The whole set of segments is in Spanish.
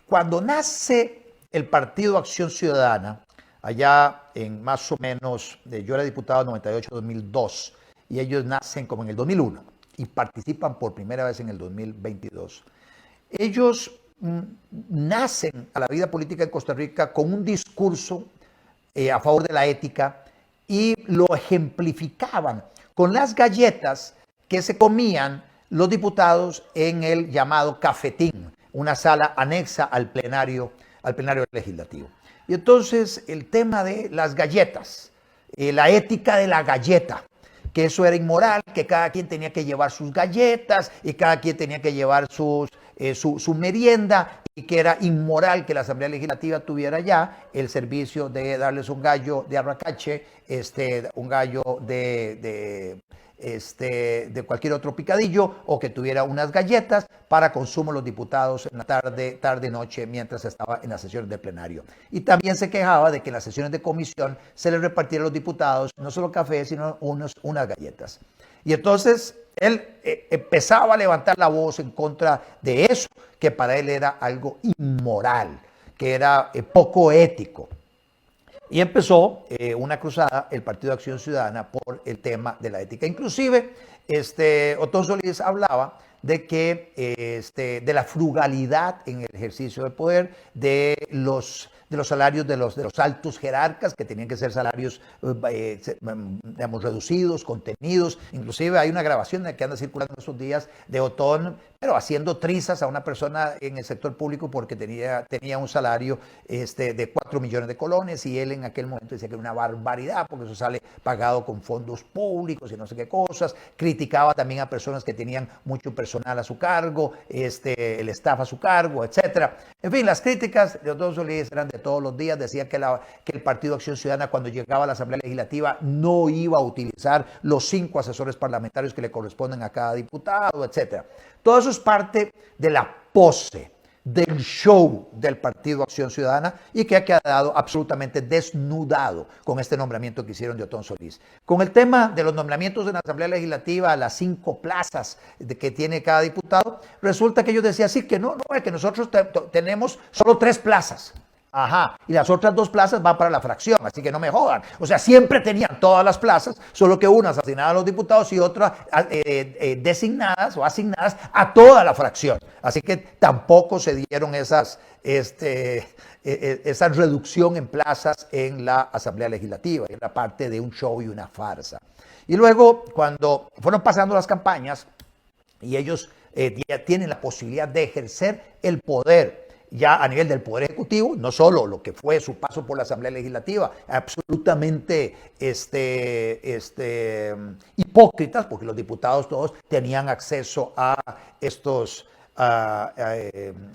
cuando nace el Partido Acción Ciudadana, allá en más o menos, yo era diputado en 98-2002 y ellos nacen como en el 2001 y participan por primera vez en el 2022. Ellos nacen a la vida política en Costa Rica con un discurso a favor de la ética y lo ejemplificaban con las galletas que se comían los diputados en el llamado cafetín, una sala anexa al plenario legislativo. Y entonces el tema de las galletas, la ética de la galleta, que eso era inmoral, que cada quien tenía que llevar sus galletas y cada quien tenía que llevar su merienda, y que era inmoral que la Asamblea Legislativa tuviera ya el servicio de darles un gallo de arracache, un gallo de cualquier otro picadillo, o que tuviera unas galletas para consumo los diputados en la tarde, noche, mientras estaba en las sesiones de plenario. Y también se quejaba de que en las sesiones de comisión se les repartiera a los diputados no solo café, sino unas galletas. Y entonces él empezaba a levantar la voz en contra de eso, que para él era algo inmoral, que era poco ético. Y empezó una cruzada, el Partido de Acción Ciudadana, por el tema de la ética. Inclusive, Otón Solís hablaba de que de la frugalidad en el ejercicio del poder, de los salarios de los altos jerarcas, que tenían que ser salarios, digamos, reducidos, contenidos. Inclusive hay una grabación que anda circulando en estos días de Otón, pero haciendo trizas a una persona en el sector público porque tenía un salario de 4 millones de colones, y él en aquel momento decía que era una barbaridad porque eso sale pagado con fondos públicos y no sé qué cosas. Criticaba también a personas que tenían mucho personal a su cargo, el staff a su cargo, etcétera. En fin, las críticas de Otón Solís eran de todos los días. Decía que el Partido Acción Ciudadana, cuando llegaba a la Asamblea Legislativa, no iba a utilizar los 5 asesores parlamentarios que le corresponden a cada diputado, etcétera. Todo eso es parte de la pose, del show del Partido Acción Ciudadana, y que ha quedado absolutamente desnudado con este nombramiento que hicieron de Otón Solís. Con el tema de los nombramientos en la Asamblea Legislativa, las 5 plazas que tiene cada diputado, resulta que ellos decían así que no, es que nosotros tenemos solo 3 plazas. Ajá, y las otras 2 plazas van para la fracción, así que no me jodan. O sea, siempre tenían todas las plazas, solo que unas asignadas a los diputados y otras designadas o asignadas a toda la fracción. Así que tampoco se dieron esa reducción en plazas en la Asamblea Legislativa. Era parte de un show y una farsa. Y luego, cuando fueron pasando las campañas y ellos ya tienen la posibilidad de ejercer el poder ya a nivel del Poder Ejecutivo, no solo lo que fue su paso por la Asamblea Legislativa, absolutamente hipócritas, porque los diputados todos tenían acceso a estos,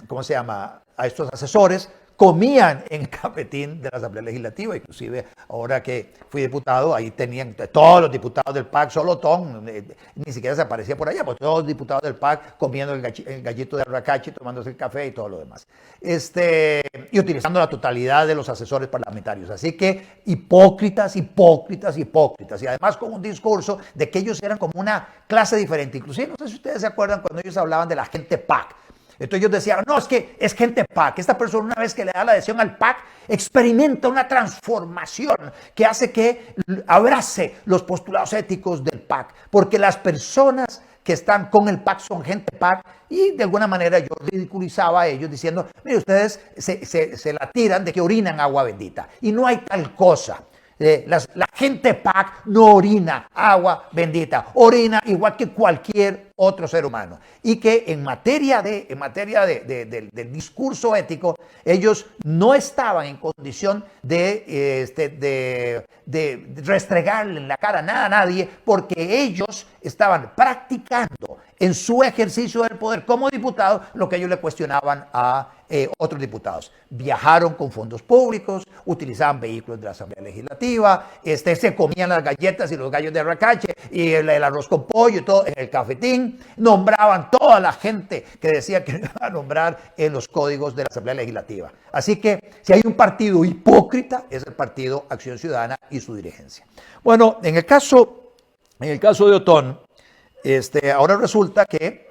¿cómo se llama?, a estos asesores, comían en el cafetín de la Asamblea Legislativa. Inclusive ahora que fui diputado, ahí tenían todos los diputados del PAC, solo Otón, ni siquiera se aparecía por allá, pues todos los diputados del PAC comiendo el gallito de arracache, tomándose el café y todo lo demás. Y utilizando la totalidad de los asesores parlamentarios. Así que hipócritas. Y además con un discurso de que ellos eran como una clase diferente. Inclusive, no sé si ustedes se acuerdan cuando ellos hablaban de la gente PAC. Entonces ellos decían, no, es que es gente PAC. Esta persona, una vez que le da la adhesión al PAC, experimenta una transformación que hace que abrace los postulados éticos del PAC. Porque las personas que están con el PAC son gente PAC, y de alguna manera yo ridiculizaba a ellos diciendo, mire, ustedes se la tiran de que orinan agua bendita. Y no hay tal cosa. La gente PAC no orina agua bendita, orina igual que cualquier otro ser humano. Y que en materia del discurso ético, ellos no estaban en condición de restregarle en la cara nada a nadie, porque ellos estaban practicando en su ejercicio del poder como diputados lo que ellos le cuestionaban a otros diputados. Viajaron con fondos públicos, utilizaban vehículos de la Asamblea Legislativa, se comían las galletas y los gallos de arracache y el arroz con pollo y todo en el cafetín, nombraban toda la gente que decía que iban a nombrar en los códigos de la Asamblea Legislativa. Así que si hay un partido hipócrita, es el Partido Acción Ciudadana y su dirigencia. Bueno, en el caso de Otón, ahora resulta que,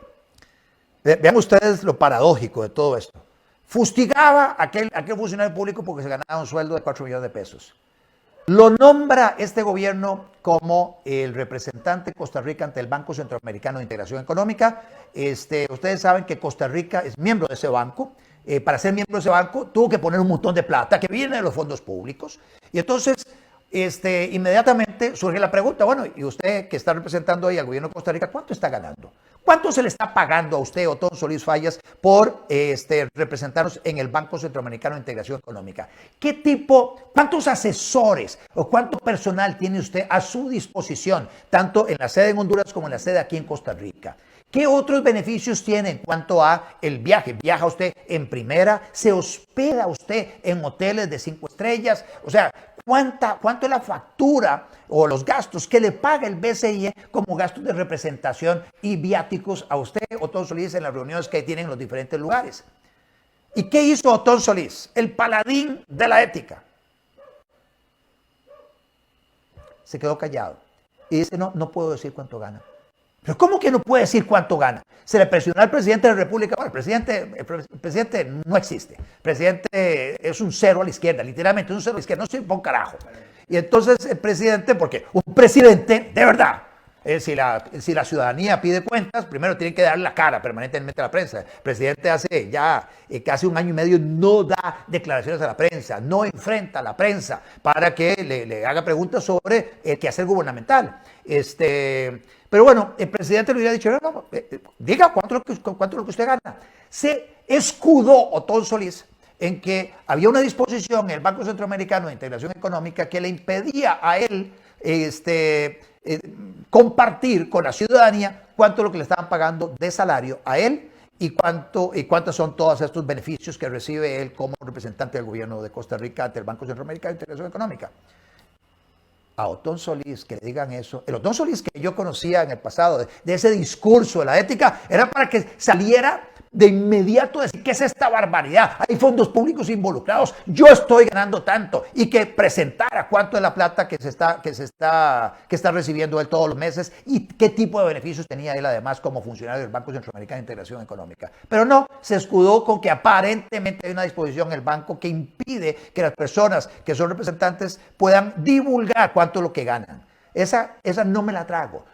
vean ustedes lo paradójico de todo esto. fustigaba a aquel funcionario público porque se ganaba un sueldo de 4 millones de pesos. Lo nombra este gobierno como el representante de Costa Rica ante el Banco Centroamericano de Integración Económica. Ustedes saben que Costa Rica es miembro de ese banco. Para ser miembro de ese banco tuvo que poner un montón de plata que viene de los fondos públicos. Y entonces, inmediatamente surge la pregunta, bueno, y usted que está representando ahí al gobierno de Costa Rica, ¿cuánto está ganando? ¿Cuánto se le está pagando a usted, Otón Solís Fallas, por representarnos en el Banco Centroamericano de Integración Económica? ¿Cuántos asesores o cuánto personal tiene usted a su disposición, tanto en la sede en Honduras como en la sede aquí en Costa Rica? ¿Qué otros beneficios tiene en cuanto a el viaje? ¿Viaja usted en primera? ¿Se hospeda usted en hoteles de 5 estrellas? O sea, ¿cuánto es la factura o los gastos que le paga el BCIE como gastos de representación y viáticos a usted, Otón Solís, en las reuniones que tienen en los diferentes lugares? ¿Y qué hizo Otón Solís? El paladín de la ética. Se quedó callado y dice, no puedo decir cuánto gana. Pero ¿cómo que no puede decir cuánto gana? Se le presionó al presidente de la República. Bueno, el presidente no existe. El presidente es un cero a la izquierda, literalmente un cero a la izquierda, no sirve para un carajo. Y entonces el presidente, porque un presidente, de verdad, si la ciudadanía pide cuentas, primero tiene que dar la cara permanentemente a la prensa. El presidente hace ya casi 1 año y medio no da declaraciones a la prensa, no enfrenta a la prensa para que le haga preguntas sobre el quehacer gubernamental. Pero bueno, el presidente le hubiera dicho, diga cuánto es lo que usted gana. Se escudó Otón Solís en que había una disposición en el Banco Centroamericano de Integración Económica que le impedía a él compartir con la ciudadanía cuánto es lo que le estaban pagando de salario a él y cuántos son todos estos beneficios que recibe él como representante del gobierno de Costa Rica ante el Banco Centroamericano de Integración Económica. A Otón Solís que le digan eso, el Otón Solís que yo conocía en el pasado, de ese discurso de la ética, era para que saliera de inmediato decir, ¿qué es esta barbaridad? Hay fondos públicos involucrados, yo estoy ganando tanto, y que presentara cuánto es la plata que está recibiendo él todos los meses y qué tipo de beneficios tenía él además como funcionario del Banco Centroamericano de Integración Económica. Pero no, se escudó con que aparentemente hay una disposición en el banco que impide que las personas que son representantes puedan divulgar cuánto es lo que ganan. Esa no me la trago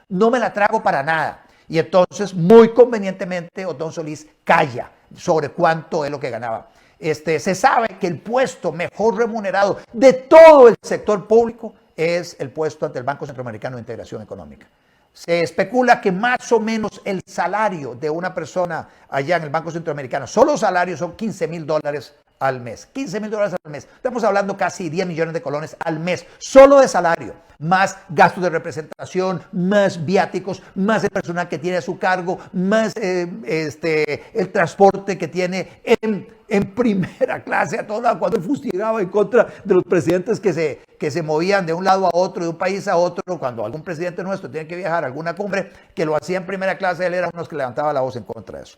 para nada. Y entonces, muy convenientemente, Otón Solís calla sobre cuánto es lo que ganaba. Se sabe que el puesto mejor remunerado de todo el sector público es el puesto ante el Banco Centroamericano de Integración Económica. Se especula que más o menos el salario de una persona allá en el Banco Centroamericano, solo salarios son $15,000 al mes. $15,000 al mes. Estamos hablando casi 10 millones de colones al mes, solo de salario, más gastos de representación, más viáticos, más el personal que tiene a su cargo, más el transporte que tiene en primera clase a toda cuando él fustigaba en contra de los presidentes que se movían de un lado a otro, de un país a otro. Cuando algún presidente nuestro tiene que viajar a alguna cumbre, que lo hacía en primera clase, él era uno de los que levantaba la voz en contra de eso.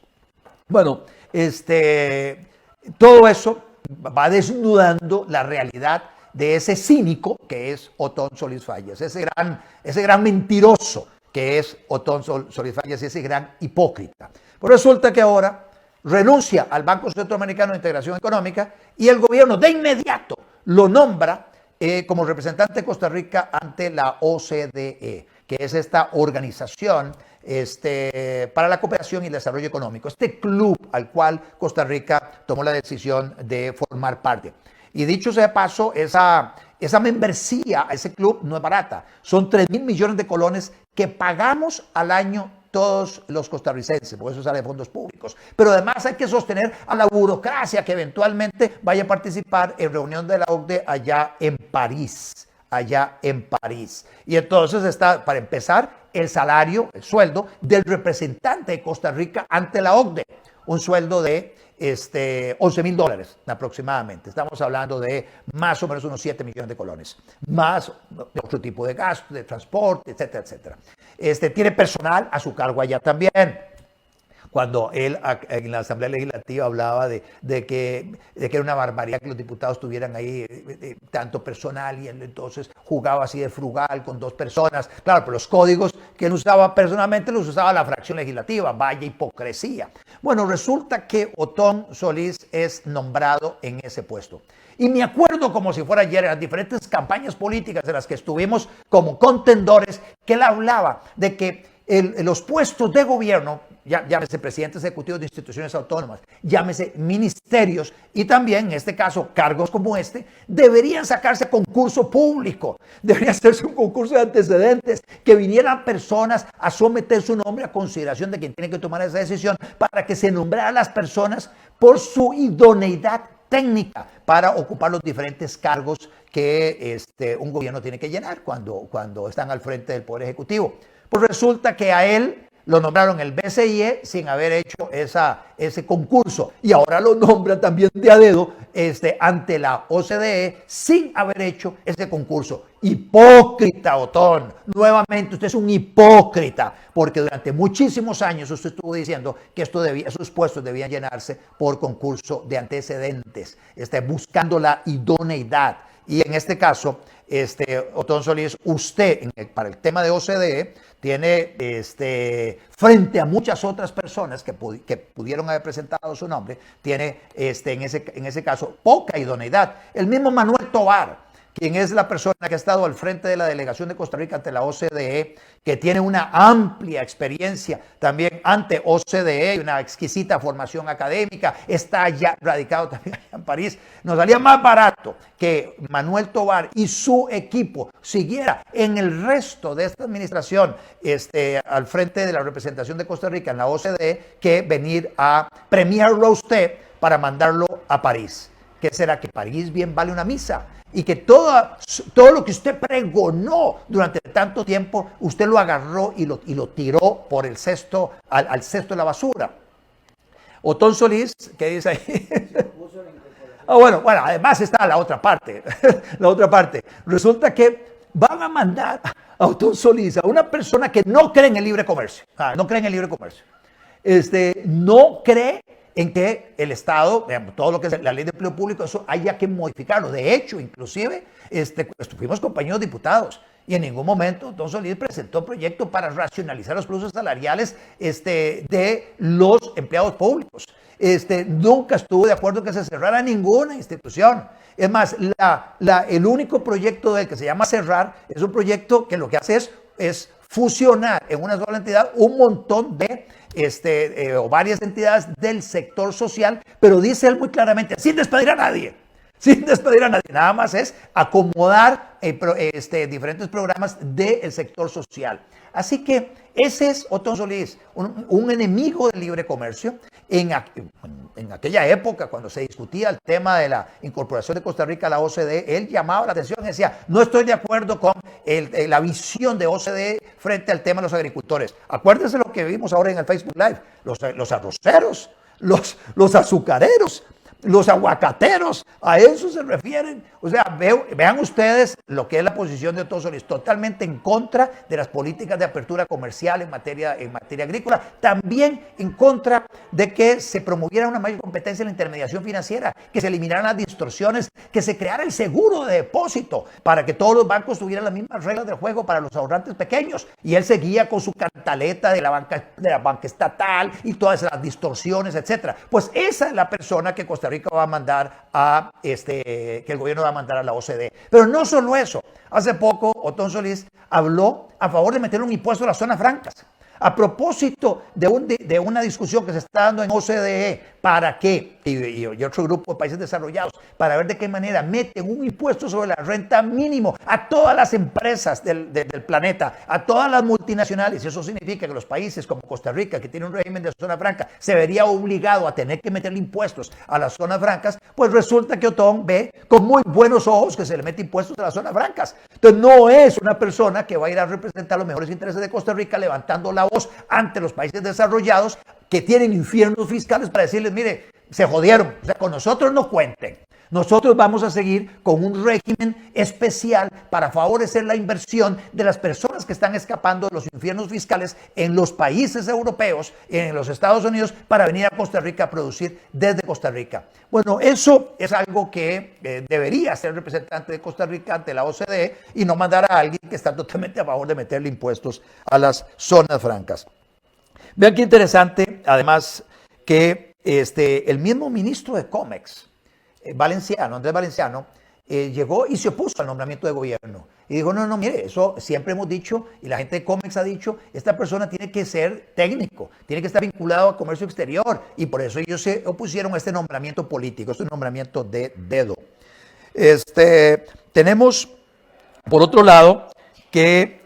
Bueno, todo eso va desnudando la realidad de ese cínico que es Otón Solís Fallas, ese gran mentiroso que es Otón Solís Fallas y ese gran hipócrita. Pues resulta que ahora renuncia al Banco Centroamericano de Integración Económica y el gobierno de inmediato lo nombra como representante de Costa Rica ante la OCDE, que es esta organización para la cooperación y el desarrollo económico, este club al cual Costa Rica tomó la decisión de formar parte. Y dicho sea de paso, esa membresía a ese club no es barata, son 3,000 millones de colones que pagamos al año todos los costarricenses, por eso sale de fondos públicos. Pero además hay que sostener a la burocracia que eventualmente vaya a participar en reunión de la OCDE allá en París. Y entonces está, para empezar, el salario, el sueldo del representante de Costa Rica ante la OCDE, un sueldo de $11,000 aproximadamente. Estamos hablando de más o menos unos 7 millones de colones, más de otro tipo de gastos, de transporte, etcétera, etcétera. Tiene personal a su cargo allá también. Cuando él en la Asamblea Legislativa hablaba de que era una barbaridad que los diputados tuvieran ahí tanto personal y él entonces jugaba así de frugal con 2 personas. Claro, pero los códigos que él usaba personalmente, los usaba la fracción legislativa. Vaya hipocresía. Bueno, resulta que Otón Solís es nombrado en ese puesto. Y me acuerdo como si fuera ayer en las diferentes campañas políticas en las que estuvimos como contendores, que él hablaba de que los puestos de gobierno, llámese presidentes ejecutivos de instituciones autónomas, llámese ministerios y también, en este caso, cargos como este, deberían sacarse a concurso público, debería hacerse un concurso de antecedentes, que vinieran personas a someter su nombre a consideración de quien tiene que tomar esa decisión para que se nombrara a las personas por su idoneidad técnica para ocupar los diferentes cargos que un gobierno tiene que llenar cuando están al frente del Poder Ejecutivo. Pues resulta que a él lo nombraron el BCIE sin haber hecho ese concurso y ahora lo nombran también de a dedo ante la OCDE sin haber hecho ese concurso. Hipócrita, Otón. Nuevamente, usted es un hipócrita porque durante muchísimos años usted estuvo diciendo que esos puestos debían llenarse por concurso de antecedentes, buscando la idoneidad. Y en este caso, Otón Solís, usted, para el tema de OCDE, tiene frente a muchas otras personas que pudieron haber presentado su nombre, tiene en ese caso poca idoneidad. El mismo Manuel Tovar, quien es la persona que ha estado al frente de la delegación de Costa Rica ante la OCDE, que tiene una amplia experiencia también ante OCDE y una exquisita formación académica, está ya radicado también en París. Nos salía más barato que Manuel Tovar y su equipo siguiera en el resto de esta administración al frente de la representación de Costa Rica en la OCDE que venir a premiarlo a usted para mandarlo a París. ¿Qué será? Que París bien vale una misa. Y que todo lo que usted pregonó durante tanto tiempo, usted lo agarró y lo tiró por el cesto, al cesto de la basura. Otón Solís, ¿qué dice ahí? Bueno, además está la otra parte. La otra parte. Resulta que van a mandar a Otón Solís, a una persona que no cree en el libre comercio. No cree en el libre comercio. No cree en que el Estado, todo lo que es la ley de empleo público, eso haya que modificarlo. De hecho, inclusive, fuimos compañeros diputados y en ningún momento Otón Solís presentó proyecto para racionalizar los pluses salariales de los empleados públicos. Nunca estuvo de acuerdo que se cerrara ninguna institución. Es más, el único proyecto del que se llama cerrar es un proyecto que lo que hace es fusionar en una sola entidad un montón de o varias entidades del sector social, pero dice él muy claramente, sin despedir a nadie, nada más es acomodar diferentes programas del sector social. Así que ese es Otón Solís, un enemigo del libre comercio. En aquella época, cuando se discutía el tema de la incorporación de Costa Rica a la OCDE, él llamaba la atención y decía, no estoy de acuerdo con la visión de OCDE frente al tema de los agricultores. Acuérdense lo que vimos ahora en el Facebook Live, los arroceros, los azucareros, los aguacateros, a eso se refieren. O sea, vean ustedes lo que es la posición de Otón Solís, totalmente en contra de las políticas de apertura comercial en materia agrícola, también en contra de que se promoviera una mayor competencia en la intermediación financiera, que se eliminaran las distorsiones, que se creara el seguro de depósito para que todos los bancos tuvieran las mismas reglas del juego para los ahorrantes pequeños. Y él seguía con su cantaleta de la banca estatal y todas las distorsiones, etcétera. Pues esa es la persona que Costa Rica va a mandar que el gobierno va a mandar a la OCDE. Pero no solo eso. Hace poco Otón Solís habló a favor de meter un impuesto a las zonas francas. A propósito de una discusión que se está dando en OCDE para que, y otro grupo de países desarrollados, para ver de qué manera meten un impuesto sobre la renta mínimo a todas las empresas del planeta, a todas las multinacionales. Y eso significa que los países como Costa Rica, que tiene un régimen de zona franca, se vería obligado a tener que meterle impuestos a las zonas francas. Pues resulta que Otón ve con muy buenos ojos que se le mete impuestos a las zonas francas. Entonces no es una persona que va a ir a representar los mejores intereses de Costa Rica levantando la voz ante los países desarrollados que tienen infiernos fiscales para decirles, mire, se jodieron, o sea, con nosotros no cuenten. Nosotros vamos a seguir con un régimen especial para favorecer la inversión de las personas que están escapando de los infiernos fiscales en los países europeos, en los Estados Unidos, para venir a Costa Rica a producir desde Costa Rica. Bueno, eso es algo que debería ser el representante de Costa Rica ante la OCDE y no mandar a alguien que está totalmente a favor de meterle impuestos a las zonas francas. Vean qué interesante, además, que el mismo ministro de Comex, Valenciano, Andrés Valenciano, llegó y se opuso al nombramiento de gobierno. Y dijo, no, mire, eso siempre hemos dicho, y la gente de Comex ha dicho, esta persona tiene que ser técnico, tiene que estar vinculado a comercio exterior, y por eso ellos se opusieron a este nombramiento político, este nombramiento de dedo. Tenemos, por otro lado, que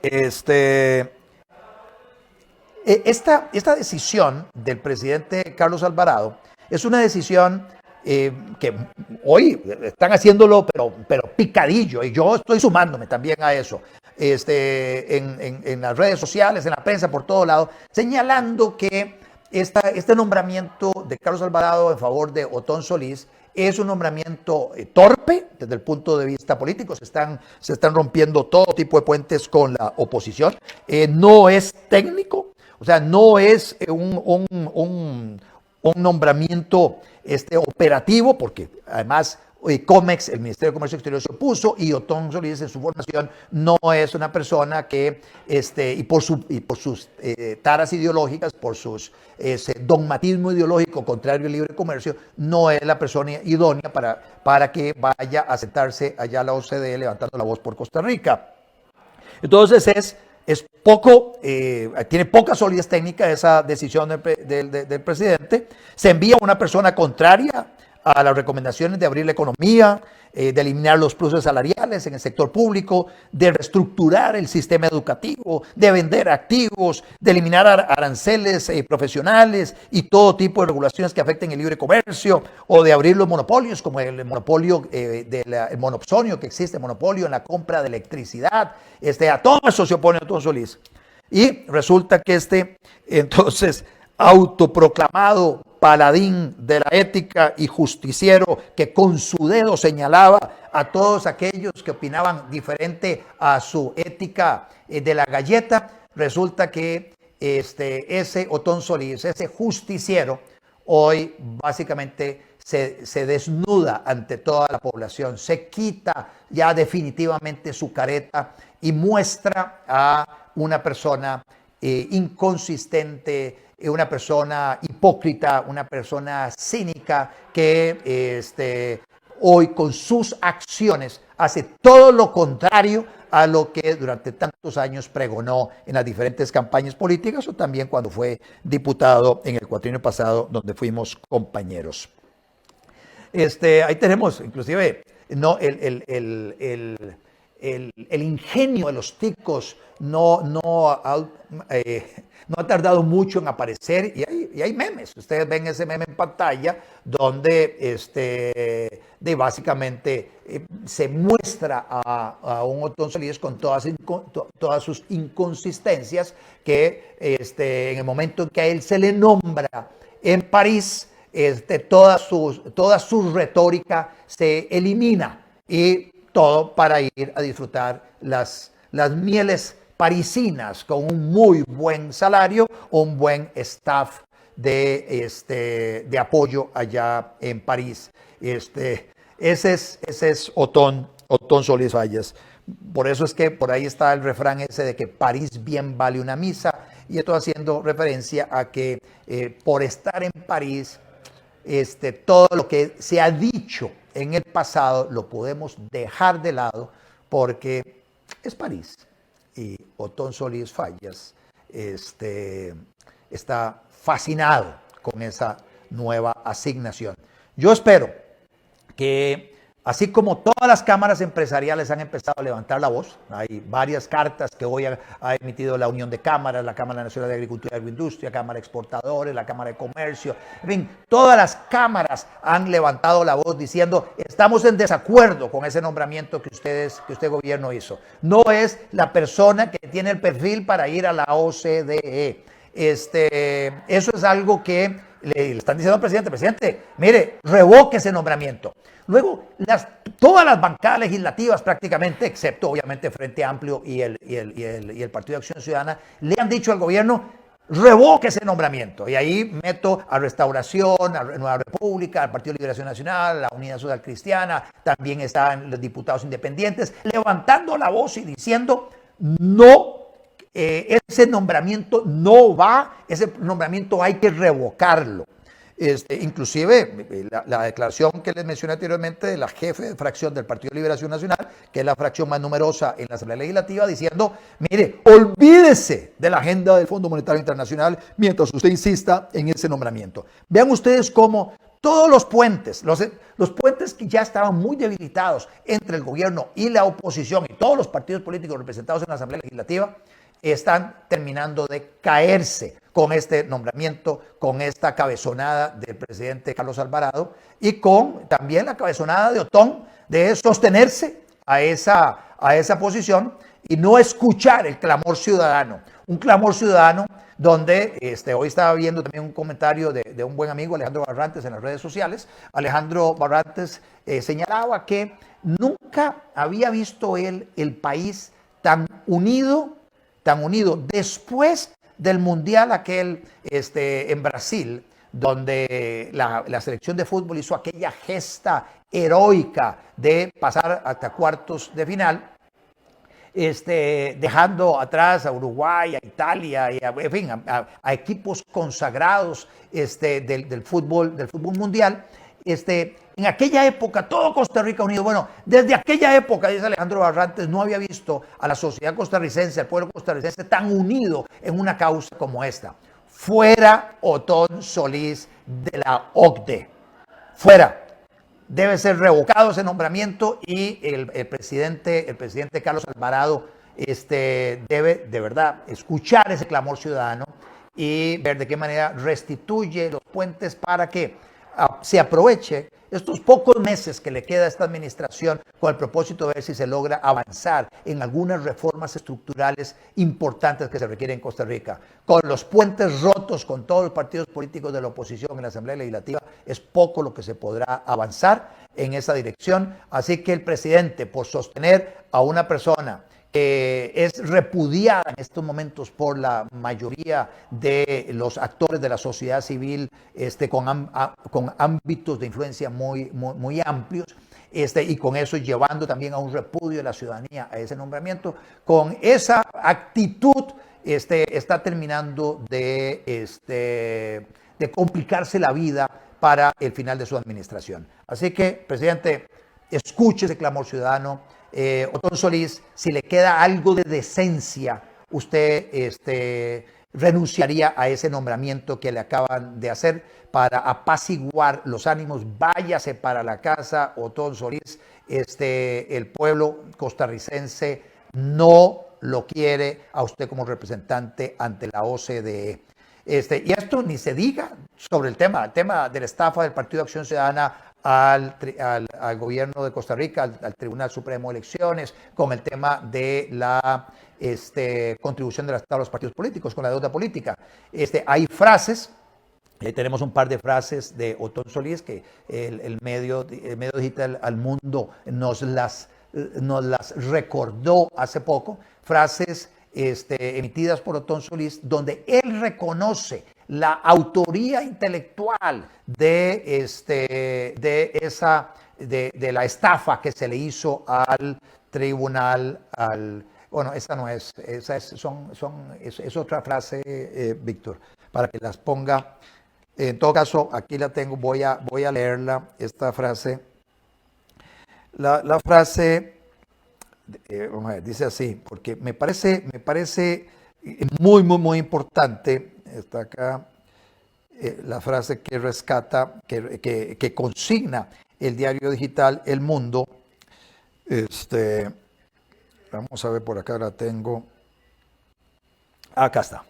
esta decisión del presidente Carlos Alvarado es una decisión que hoy están haciéndolo, pero picadillo, y yo estoy sumándome también a eso, en las redes sociales, en la prensa, por todo lado, señalando que este nombramiento de Carlos Alvarado en favor de Otón Solís es un nombramiento torpe desde el punto de vista político. Se están rompiendo todo tipo de puentes con la oposición. No es técnico, o sea, no es un nombramiento operativo, porque además Comex, el Ministerio de Comercio Exterior, se opuso, y Otón Solís en su formación no es una persona que, y por sus taras ideológicas, por sus dogmatismo ideológico contrario al libre comercio, no es la persona idónea para que vaya a sentarse allá a la OCDE levantando la voz por Costa Rica. Entonces tiene poca solidez técnica esa decisión del presidente. Se envía una persona contraria a las recomendaciones de abrir la economía, de eliminar los pluses salariales en el sector público, de reestructurar el sistema educativo, de vender activos, de eliminar aranceles profesionales y todo tipo de regulaciones que afecten el libre comercio, o de abrir los monopolios, como el monopolio el monopsonio que existe, el monopolio en la compra de electricidad. A todo eso se opone Otón Solís. Y resulta que entonces, autoproclamado paladín de la ética y justiciero, que con su dedo señalaba a todos aquellos que opinaban diferente a su ética de la galleta, resulta que ese Otón Solís, ese justiciero, hoy básicamente se desnuda ante toda la población, se quita ya definitivamente su careta y muestra a una persona inconsistente, una persona hipócrita, una persona cínica que hoy con sus acciones hace todo lo contrario a lo que durante tantos años pregonó en las diferentes campañas políticas, o también cuando fue diputado en el cuatrienio pasado, donde fuimos compañeros. Ahí tenemos inclusive el ingenio de los ticos no ha tardado mucho en aparecer, y hay memes. Ustedes ven ese meme en pantalla donde básicamente se muestra a un Otón Solís con todas sus inconsistencias, que en el momento en que a él se le nombra en París, toda su retórica se elimina, y todo para ir a disfrutar las mieles parisinas con un muy buen salario, un buen staff de apoyo allá en París. Ese es Otón Solís Fallas. Por eso es que por ahí está el refrán ese de que París bien vale una misa, y esto haciendo referencia a que por estar en París, todo lo que se ha dicho en el pasado lo podemos dejar de lado, porque es París. Y Otón Solís Fallas está fascinado con esa nueva asignación. Yo espero que, así como todas las cámaras empresariales han empezado a levantar la voz, hay varias cartas que hoy ha emitido la Unión de Cámaras, la Cámara Nacional de Agricultura y Agroindustria, Cámara de Exportadores, la Cámara de Comercio, en fin, todas las cámaras han levantado la voz diciendo: estamos en desacuerdo con ese nombramiento que usted gobierno hizo. No es la persona que tiene el perfil para ir a la OCDE. Eso es algo que le están diciendo al presidente, mire, revoque ese nombramiento. Luego, todas las bancadas legislativas prácticamente, excepto obviamente Frente Amplio y el Partido de Acción Ciudadana, le han dicho al gobierno, revoque ese nombramiento. Y ahí meto a Restauración, a Nueva República, al Partido de Liberación Nacional, a la Unidad Social Cristiana, también están los diputados independientes, levantando la voz y diciendo, no, ese nombramiento no va, ese nombramiento hay que revocarlo. Inclusive la declaración que les mencioné anteriormente de la jefe de fracción del Partido de Liberación Nacional, que es la fracción más numerosa en la Asamblea Legislativa, diciendo, mire, olvídese de la agenda del Fondo Monetario Internacional mientras usted insista en ese nombramiento. Vean ustedes cómo todos los puentes que ya estaban muy debilitados entre el gobierno y la oposición y todos los partidos políticos representados en la Asamblea Legislativa, están terminando de caerse con este nombramiento, con esta cabezonada del presidente Carlos Alvarado y con también la cabezonada de Otón de sostenerse a esa posición y no escuchar el clamor ciudadano. Un clamor ciudadano donde hoy estaba viendo también un comentario de un buen amigo, Alejandro Barrantes, en las redes sociales. Alejandro Barrantes señalaba que nunca había visto él el país tan unido después del mundial aquel en Brasil, donde la selección de fútbol hizo aquella gesta heroica de pasar hasta cuartos de final, dejando atrás a Uruguay, a Italia, y en fin, a equipos consagrados del fútbol mundial. En aquella época, todo Costa Rica unido. Bueno, desde aquella época, dice Alejandro Barrantes, no había visto a la sociedad costarricense, al pueblo costarricense tan unido en una causa como esta. Fuera Otón Solís de la OCDE. Fuera. Debe ser revocado ese nombramiento y el presidente Carlos Alvarado debe de verdad escuchar ese clamor ciudadano y ver de qué manera restituye los puentes para que se aproveche estos pocos meses que le queda a esta administración con el propósito de ver si se logra avanzar en algunas reformas estructurales importantes que se requieren en Costa Rica. Con los puentes rotos con todos los partidos políticos de la oposición en la Asamblea Legislativa, es poco lo que se podrá avanzar en esa dirección. Así que el presidente, por sostener a una persona que es repudiada en estos momentos por la mayoría de los actores de la sociedad civil con ámbitos de influencia muy amplios, y con eso llevando también a un repudio de la ciudadanía a ese nombramiento, con esa actitud está terminando de complicarse la vida para el final de su administración. Así que, presidente, escuche ese clamor ciudadano. Otón Solís, si le queda algo de decencia, usted renunciaría a ese nombramiento que le acaban de hacer para apaciguar los ánimos. Váyase para la casa, Otón Solís. El pueblo costarricense no lo quiere a usted como representante ante la OCDE. Y esto ni se diga sobre el tema de la estafa del Partido de Acción Ciudadana al gobierno de Costa Rica, al Tribunal Supremo de Elecciones, con el tema de la contribución del Estado a los partidos políticos, con la deuda política. Hay frases, tenemos un par de frases de Otón Solís que el medio digital Al Mundo nos las recordó hace poco, frases emitidas por Otón Solís, donde él reconoce la autoría intelectual de la estafa que se le hizo al tribunal, bueno, esa no es, esa es otra frase, Víctor, para que las ponga. En todo caso, aquí la tengo, voy a leerla, esta frase. La frase, vamos a ver, dice así, porque me parece muy importante. Está acá la frase que rescata, que consigna el diario digital El Mundo. Vamos a ver, por acá la tengo. Acá está.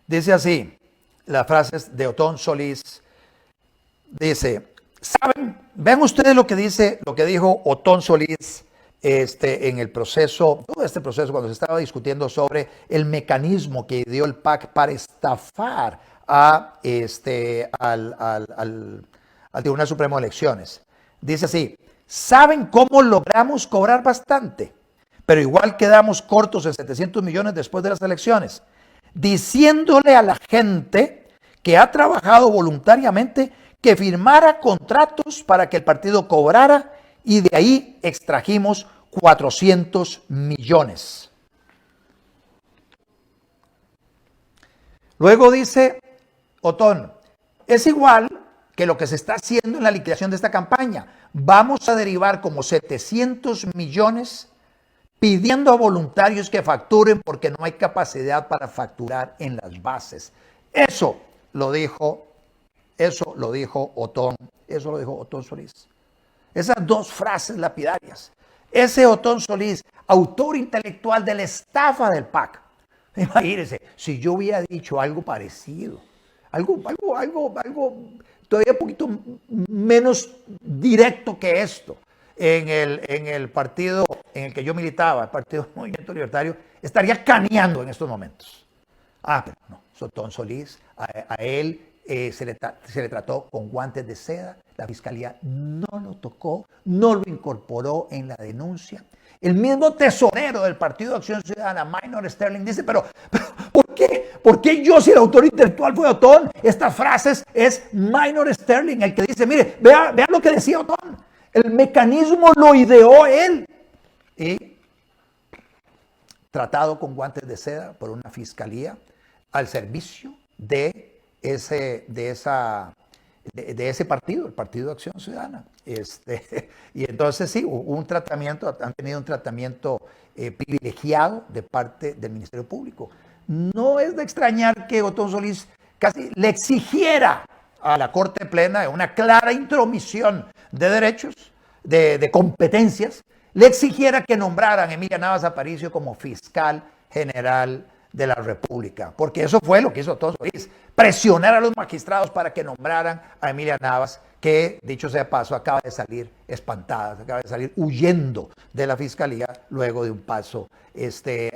Dice así, la frase es de Otón Solís. Dice, ¿saben? Vean ustedes lo que dijo Otón Solís en el proceso, todo este proceso, cuando se estaba discutiendo sobre el mecanismo que dio el PAC para estafar al Tribunal Supremo de Elecciones. Dice así: ¿saben cómo logramos cobrar bastante? Pero igual quedamos cortos en 700 millones después de las elecciones. Diciéndole a la gente que ha trabajado voluntariamente que firmara contratos para que el partido cobrara, y de ahí extrajimos 400 millones. Luego dice Otón: es igual que lo que se está haciendo en la liquidación de esta campaña. Vamos a derivar como 700 millones pidiendo a voluntarios que facturen porque no hay capacidad para facturar en las bases. Eso lo dijo Otón Solís. Esas dos frases lapidarias. Ese Otón Solís, autor intelectual de la estafa del PAC. Imagínense, si yo hubiera dicho algo parecido, algo todavía un poquito menos directo que esto, en el partido en el que yo militaba, el Partido Movimiento Libertario, estaría caneando en estos momentos. Pero no, Otón Solís, a él se le trató con guantes de seda. La fiscalía no lo tocó, no lo incorporó en la denuncia. El mismo tesorero del Partido de Acción Ciudadana, Minor Sterling, dice: pero ¿por qué? ¿Por qué yo, si el autor intelectual fue Otón? Estas frases es Minor Sterling el que dice: mire, vea lo que decía Otón. El mecanismo lo ideó él. Y tratado con guantes de seda por una fiscalía al servicio de ese partido, el Partido de Acción Ciudadana. Y entonces sí, han tenido un tratamiento privilegiado de parte del Ministerio Público. No es de extrañar que Otón Solís casi le exigiera a la Corte Plena una clara intromisión de derechos, de competencias, le exigiera que nombraran a Emilia Navas Aparicio como fiscal general de la República, porque eso fue lo que hizo Otón Solís, presionar a los magistrados para que nombraran a Emilia Navas, que, dicho sea de paso, acaba de salir espantada, acaba de salir huyendo de la fiscalía luego de un paso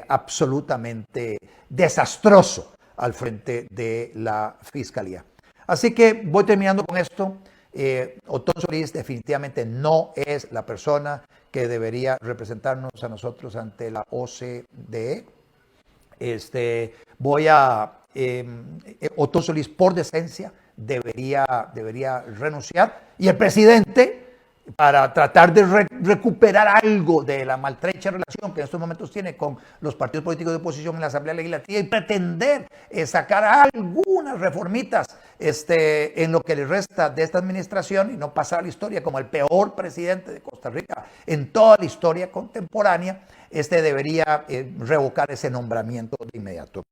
absolutamente desastroso al frente de la fiscalía. Así que voy terminando con esto. Otón Solís definitivamente no es la persona que debería representarnos a nosotros ante la OCDE. Otón Solís, por decencia, debería renunciar, y el presidente, para tratar de recuperar algo de la maltrecha relación que en estos momentos tiene con los partidos políticos de oposición en la Asamblea Legislativa, y pretender sacar algunas reformitas en lo que le resta de esta administración y no pasar a la historia como el peor presidente de Costa Rica en toda la historia contemporánea, debería revocar ese nombramiento de inmediato.